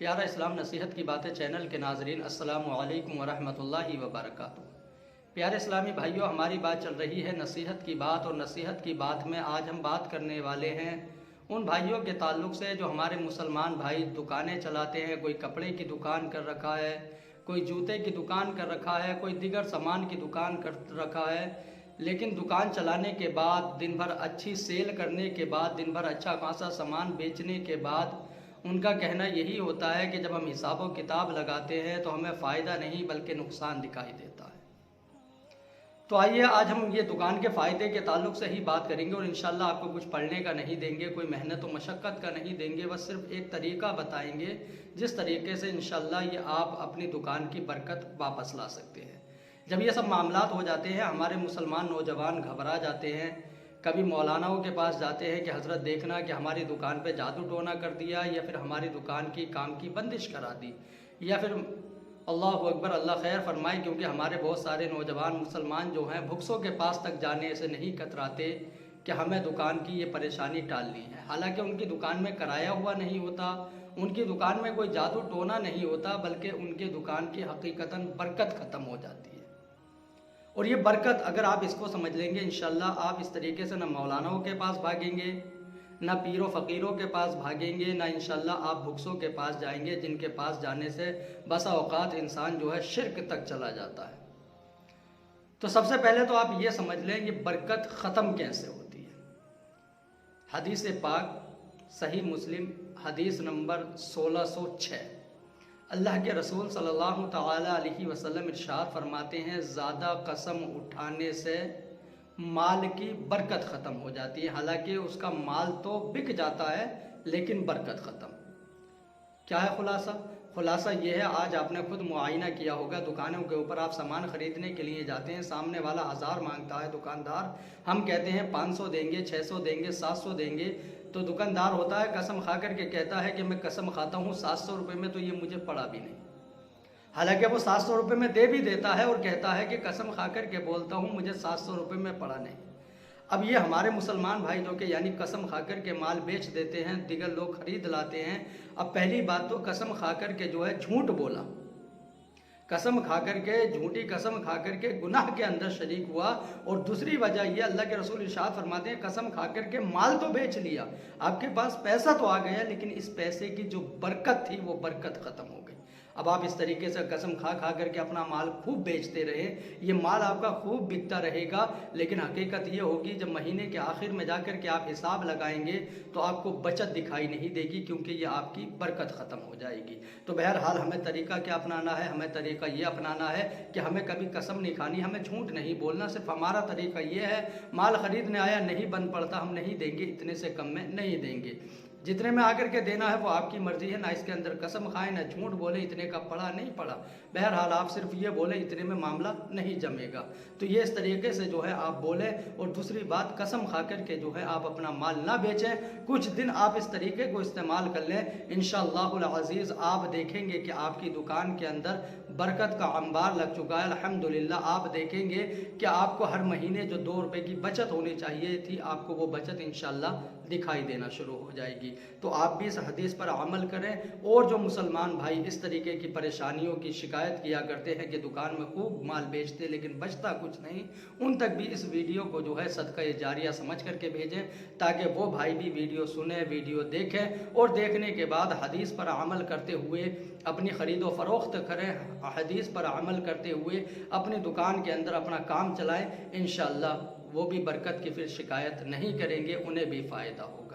प्यारा इस्लाम नसीहत की बातें चैनल के नाजरीन अस्सलामु अलैकुम वरहमतुल्लाहि वबरकातुहू। प्यारे इस्लामी भाइयों, हमारी बात चल रही है नसीहत की बात, और नसीहत की बात में आज हम बात करने वाले हैं उन भाइयों के ताल्लुक़ से जो हमारे मुसलमान भाई दुकानें चलाते हैं। कोई कपड़े की दुकान कर रखा है, कोई जूते की दुकान कर रखा है, कोई दीगर सामान की दुकान कर रखा है, लेकिन दुकान चलाने के बाद, दिन भर अच्छी सेल करने के बाद, दिन भर अच्छा खासा सामान बेचने के बाद उनका कहना यही होता है कि जब हम हिसाब किताब लगाते हैं तो हमें फ़ायदा नहीं बल्कि नुकसान दिखाई देता है। तो आइए आज हम ये दुकान के फ़ायदे के ताल्लुक़ से ही बात करेंगे, और इंशाल्लाह आपको कुछ पढ़ने का नहीं देंगे, कोई मेहनत व मशक्क़त का नहीं देंगे, बस सिर्फ एक तरीका बताएंगे जिस तरीके से इंशाल्लाह ये आप अपनी दुकान की बरकत वापस ला सकते हैं। जब ये सब मामलात हो जाते हैं, हमारे मुसलमान नौजवान घबरा जाते हैं, कभी मौलानाओं के पास जाते हैं कि हज़रत देखना कि हमारी दुकान पे जादू टोना कर दिया, या फिर हमारी दुकान की काम की बंदिश करा दी, या फिर अल्लाह अकबर, अल्लाह खैर फरमाए, क्योंकि हमारे बहुत सारे नौजवान मुसलमान जो हैं भुक्सों के पास तक जाने से नहीं कतराते कि हमें दुकान की ये परेशानी टालनी है। हालांकि उनकी दुकान में कराया हुआ नहीं होता, उनकी दुकान में कोई जादू टोना नहीं होता, बल्कि उनकी दुकान की हकीकतन बरकत ख़त्म हो जाती है। और ये बरकत अगर आप इसको समझ लेंगे, इंशाल्लाह आप इस तरीके से न मौलानाओं के पास भागेंगे, न पीरों फ़कीरों के पास भागेंगे, ना इंशाल्लाह आप भुक्सों के पास जाएंगे, जिनके पास जाने से बसा औकात इंसान जो है शिर्क तक चला जाता है। तो सबसे पहले तो आप ये समझ लें ये बरकत ख़त्म कैसे होती है। हदीस पाक सही मुस्लिम हदीस नंबर 1606, अल्लाह के रसूल सल्लल्लाहु तआला अलैहि वसल्लम इरशाद फरमाते हैं, ज़्यादा कसम उठाने से माल की बरकत ख़त्म हो जाती है। हालांकि उसका माल तो बिक जाता है लेकिन बरकत ख़त्म। क्या है खुलासा? खुलासा ये है, आज आपने खुद मुआयना किया होगा, दुकानों के ऊपर आप सामान ख़रीदने के लिए जाते हैं, सामने वाला 1000 मांगता है दुकानदार, हम कहते हैं 500 देंगे, 600 देंगे, 700 देंगे, तो दुकानदार होता है कसम खा कर के कहता है कि मैं कसम खाता हूँ 700 रुपये में तो ये मुझे पड़ा भी नहीं। हालांकि वो 700 रुपये में दे भी देता है और कहता है कि कसम खा कर के बोलता हूँ मुझे 700 रुपये में पड़ा नहीं। अब ये हमारे मुसलमान भाई जो कि यानी कसम खा कर के माल बेच देते हैं, दिगर लोग खरीद लाते हैं। अब पहली बात तो कसम खा कर के जो है झूठ बोला, कसम खा कर के, झूठी कसम खा कर के गुनाह के अंदर शरीक हुआ। और दूसरी वजह यह, अल्लाह के रसूल इरशाद फरमाते हैं, कसम खा कर के माल तो बेच लिया, आपके पास पैसा तो आ गया, लेकिन इस पैसे की जो बरकत थी वो बरकत ख़त्म हो गई। अब आप इस तरीके से कसम खा खा करके अपना माल खूब बेचते रहे, ये माल आपका खूब बिकता रहेगा, लेकिन हकीकत ये होगी जब महीने के आखिर में जाकर के आप हिसाब लगाएंगे तो आपको बचत दिखाई नहीं देगी, क्योंकि ये आपकी बरकत ख़त्म हो जाएगी। तो बहरहाल हमें तरीका क्या अपनाना है? हमें तरीका ये अपनाना है कि हमें कभी कसम नहीं खानी, हमें झूठ नहीं बोलना। सिर्फ हमारा तरीका ये है, माल ख़रीदने आया नहीं बन पड़ता, हम नहीं देंगे, इतने से कम में नहीं देंगे, जितने में आकर के देना है वो आपकी मर्ज़ी है, ना इसके अंदर कसम खाएं ना झूठ बोले इतने का पड़ा नहीं पड़ा। बहरहाल आप सिर्फ ये बोले इतने में मामला नहीं जमेगा। तो ये इस तरीके से जो है आप बोले। और दूसरी बात, कसम खा कर के जो है आप अपना माल ना बेचें, कुछ दिन आप इस तरीके को इस्तेमाल कर लें, इंशाअल्लाहुल अज़ीज़ आप देखेंगे कि आपकी दुकान के अंदर बरकत का अंबार लग चुका है। अल्हम्दुलिल्लाह आप देखेंगे कि आपको हर महीने जो 2 रुपये की बचत होनी चाहिए थी, आपको वो बचत इंशाअल्लाह दिखाई देना शुरू हो जाएगी। तो आप भी इस हदीस पर अमल करें। और जो मुसलमान भाई इस तरीके की परेशानियों की शिकायत किया करते हैं कि दुकान में खूब माल बेचते लेकिन बचता कुछ नहीं, उन तक भी इस वीडियो को जो है सदका जारिया समझ करके भेजें, ताकि वो भाई भी वीडियो सुने, वीडियो देखें, और देखने के बाद हदीस पर अमल करते हुए अपनी ख़रीदो फ़रोख्त करें, हदीस पर अमल करते हुए अपनी दुकान के अंदर अपना काम चलाएं। इंशाअल्लाह वो भी बरकत की फिर शिकायत नहीं करेंगे, उन्हें भी फ़ायदा होगा।